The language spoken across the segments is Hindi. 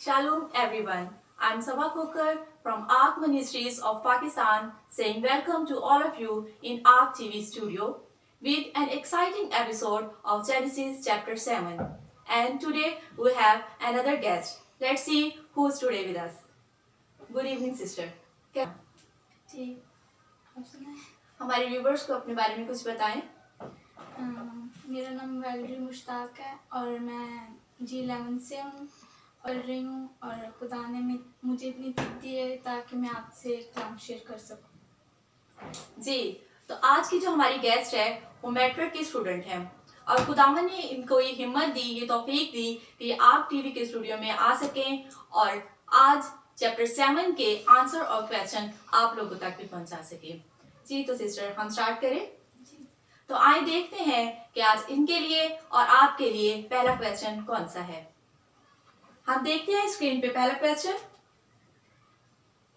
Shalom everyone. I'm Sabah Kokar from ARC Ministries of Pakistan saying welcome to all of you in ARC TV studio with an exciting episode of Genesis chapter 7. And today we have another guest. Let's see who's today with us. Good evening sister. जी आप सुनाए हमारे व्यूवर्स को अपने बारे में कुछ बताएं. मेरा नाम वैलरी मुश्ताक है और मैं G11 से हूँ पढ़ रही हूँ और खुदा ने मुझे इतनी तक दी है ताकि मैं आपसे कलाम शेयर कर सकूँ. जी, तो आज की जो हमारी गेस्ट है वो मैट्रिक की स्टूडेंट है और खुदावन ने इनको ये हिम्मत दी, ये तौफीक दी कि ये आप टीवी के स्टूडियो में आ सकें और आज चैप्टर 7 के आंसर और क्वेश्चन आप लोगों तक भी पहुंचा सके. जी तो सिस्टर हम स्टार्ट करें. तो आइए देखते हैं कि आज इनके लिए और आपके लिए पहला क्वेश्चन कौन सा है. हम देखते हैं स्क्रीन पे पहला क्वेश्चन.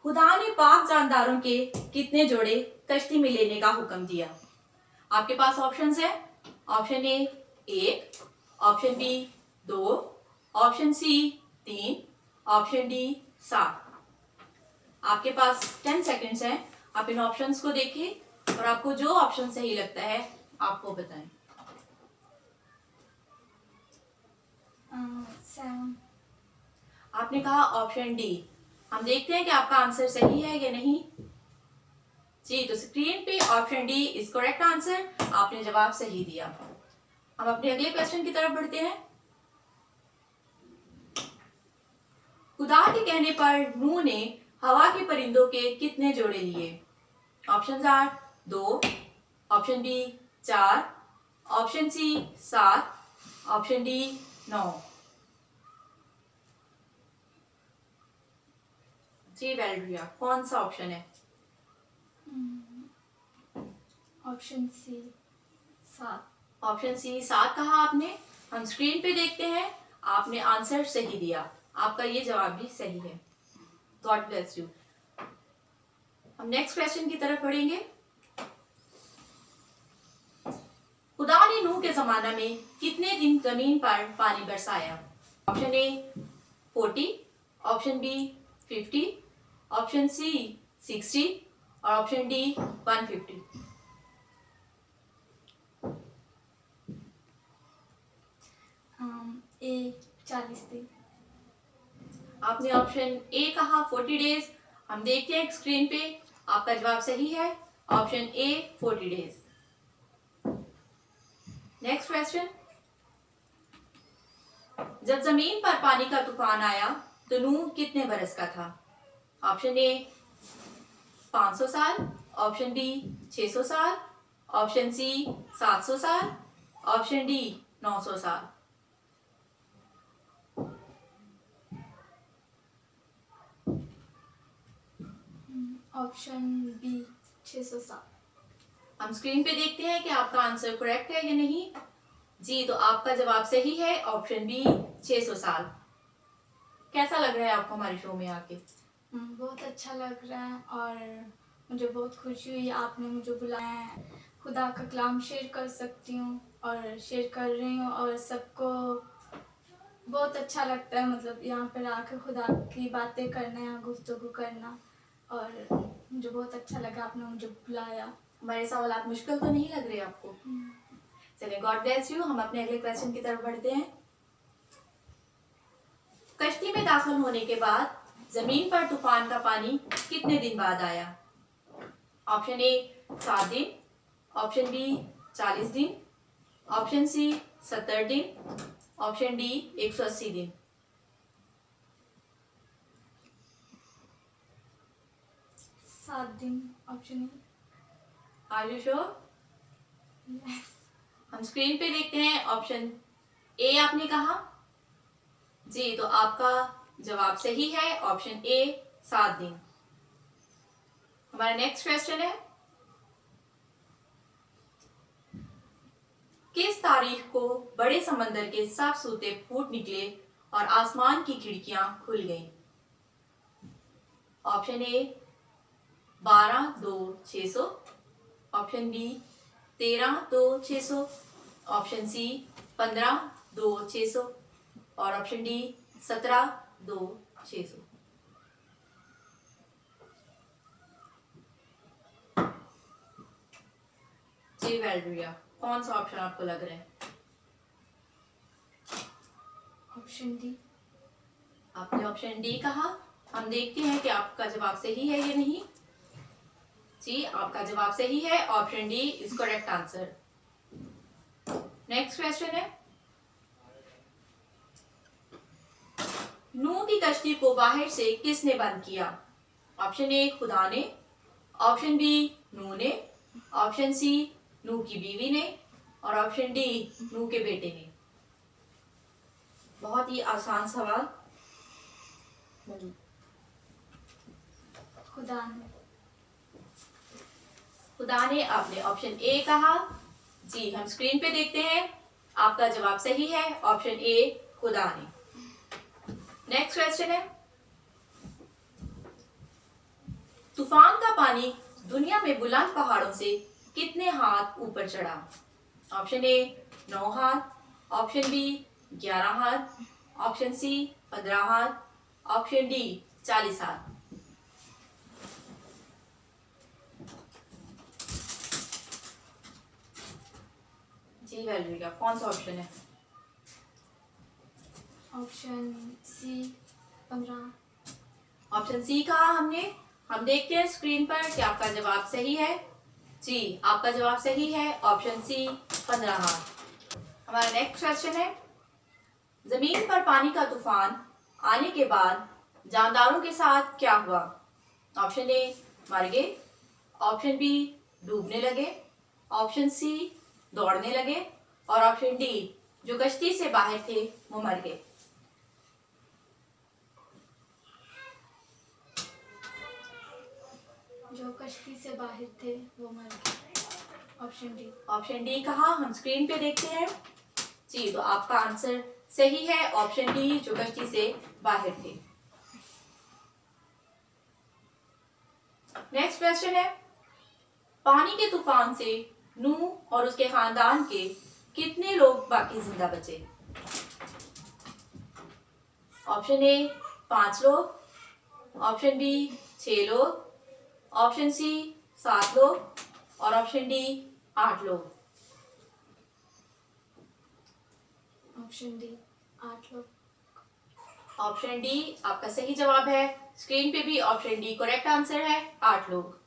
खुदा ने पाक जानदारों के कितने जोड़े कश्ती में लेने का हुक्म दिया. आपके पास ऑप्शंस है. Option A 1, option B 2, option C 3, option D 7. आपके पास 10 सेकंड्स हैं. आप इन ऑप्शंस को देखिए और आपको जो ऑप्शन सही लगता है आप वो बताएं. 7. आपने कहा ऑप्शन डी. हम देखते हैं कि आपका आंसर सही है या नहीं. जी तो स्क्रीन पे option D is correct answer. आपने जवाब सही दिया. हम अपने अगले क्वेश्चन की तरफ बढ़ते हैं. खुदा के कहने पर नूह ने हवा के परिंदों के कितने जोड़े लिए. Option R 2, option B 4, option C 7, option D 9. जी वैल्ड्रिया कौन सा ऑप्शन है. Option C 7. ऑप्शन सी 7 कहा आपने. हम स्क्रीन पे देखते हैं. आपने आंसर सही दिया. आपका ये जवाब भी सही है. God bless you. हम नेक्स्ट क्वेश्चन की तरफ बढ़ेंगे. खुदा ने नूह के जमाना में कितने दिन जमीन पर पानी बरसाया. Option A 40, option B 50, option C 60 और ऑप्शन डी 150. ए 40 दिन. आपने ऑप्शन ए कहा 40 डेज. हम देखते हैं स्क्रीन पे. आपका जवाब सही है. Option A 40 days. Next question. जब जमीन पर पानी का तूफान आया तो नूह कितने बरस का था. ऑप्शन ए 500 साल, ऑप्शन बी 600 साल, ऑप्शन सी 700 साल, ऑप्शन डी 900 साल. ऑप्शन बी 600 साल. हम स्क्रीन पे देखते हैं कि आपका आंसर करेक्ट है या नहीं. जी तो आपका जवाब सही है. ऑप्शन बी 600 साल. कैसा लग रहा है आपको हमारे शो में आके. बहुत अच्छा लग रहा है और मुझे बहुत खुशी हुई आपने मुझे बुलाया है. खुदा का कलाम शेयर कर सकती हूँ और शेयर कर रही हूँ और सबको बहुत अच्छा लगता है. मतलब यहाँ पर आकर खुदा की बातें करना, यहाँ गुफ्तगू करना और मुझे बहुत अच्छा लगा आपने मुझे बुलाया. हमारे सवाल मुश्किल तो नहीं लग रहे आपको. चलिए गॉड ब्लेस यू. हम अपने अगले क्वेश्चन की तरफ बढ़ते हैं. कश्ती में दाखिल होने के बाद जमीन पर तूफान का पानी कितने दिन बाद आया. ऑप्शन ए 7 दिन, ऑप्शन बी 40 दिन, ऑप्शन सी 70 दिन, ऑप्शन डी 180 दिन. 7 दिन. Option A. Are you sure. हम स्क्रीन पे देखते हैं. ऑप्शन ए आपने कहा. जी तो आपका जवाब सही है. ऑप्शन ए 7 दिन. हमारा नेक्स्ट क्वेश्चन है. किस तारीख को बड़े समंदर के सब सूते फूट निकले और आसमान की खिड़कियां खुल गईं. Option A 12/2/600, option B 13/2/600, option C 15/2/600 और ऑप्शन डी 2,600। जी वैल्ड्रिया, कौन सा ऑप्शन आपको लग रहा है? Option D. आपने ऑप्शन डी कहा। हम देखते हैं कि आपका जवाब सही है या नहीं। जी आपका जवाब सही है, option D is correct answer. Next question है, नूह की कश्ती को बाहर से किसने बंद किया? ऑप्शन ए खुदा ने, ऑप्शन बी नूह ने, ऑप्शन सी नूह की बीवी ने और ऑप्शन डी नूह के बेटे ने। बहुत ही आसान सवाल। खुदा ने। खुदा ने, आपने ऑप्शन ए कहा। जी हम स्क्रीन पे देखते हैं, आपका जवाब सही है, ऑप्शन ए खुदा ने। नेक्स्ट क्वेश्चन है, तूफान का पानी दुनिया में बुलंद पहाड़ों से कितने हाथ ऊपर चढ़ा? ऑप्शन ए 9 हाथ, ऑप्शन बी 11 हाथ, ऑप्शन सी 15 हाथ, ऑप्शन डी 40 हाथ। जी वैल्ड्रिया, कौन सा ऑप्शन है? Option C 15। ऑप्शन सी कहा हमने। हम देखते हैं स्क्रीन पर कि आपका जवाब सही है। जी आपका जवाब सही है, ऑप्शन सी 15 हाथ। हमारा नेक्स्ट क्वेश्चन है, जमीन पर पानी का तूफान आने के बाद जानदारों के साथ क्या हुआ? ऑप्शन ए मर गए, ऑप्शन बी डूबने लगे, ऑप्शन सी दौड़ने लगे और ऑप्शन डी जो कश्ती से बाहर थे वो मर गए। जो कश्ती से बाहर थे वो मर गए। Option D. ऑप्शन डी कहा। हम स्क्रीन पे देखते हैं। जी तो आपका आंसर सही है, ऑप्शन डी जो कश्ती से बाहर थे। नेक्स्ट क्वेश्चन है, पानी के तूफान से नूह और उसके खानदान के कितने लोग बाकी जिंदा बचे? ऑप्शन ए 5 लोग, ऑप्शन बी 6 लोग, ऑप्शन सी 7 लोग और ऑप्शन डी 8 लोग। ऑप्शन डी 8 लोग। ऑप्शन डी आपका सही जवाब है। स्क्रीन पे भी ऑप्शन डी करेक्ट आंसर है, 8 लोग।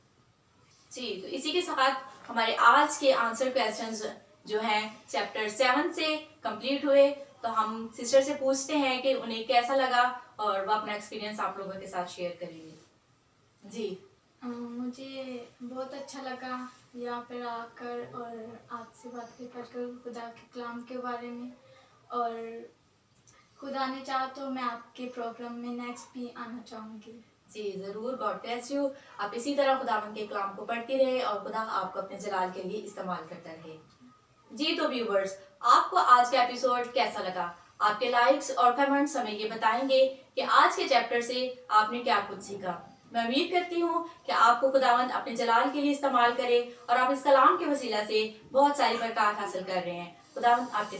जी तो इसी के साथ हमारे आज के आंसर क्वेश्चंस जो हैं चैप्टर 7 से कंप्लीट हुए। तो हम सिस्टर से पूछते हैं कि उन्हें कैसा लगा और वो अपना एक्सपीरियंस आप लोगों के साथ शेयर करेंगे। जी मुझे बहुत अच्छा लगा यहाँ पर आकर और आपसे बातें कर खुदा के कलाम के बारे में। और खुदा ने चाहा तो मैं आपके प्रोग्राम में नेक्स्ट भी आना चाहूँगी। जी जरूर, गॉड ब्लेस यू। आप इसी तरह खुदावंद के कलाम को पढ़ते रहे और खुदा आपको अपने जलाल के लिए इस्तेमाल करता रहे। जी तो व्यूवर्स, आपको आज का एपिसोड कैसा लगा? आपके लाइक्स और कमेंट्स हमें ये बताएंगे कि आज के चैप्टर से आपने क्या कुछ सीखा। मैं उम्मीद करती हूँ कि आपको खुदावंद अपने जलाल के लिए इस्तेमाल करे और आप इस कलाम के वसीला से बहुत सारी बरकत हासिल कर रहे हैं। खुदावंद आपके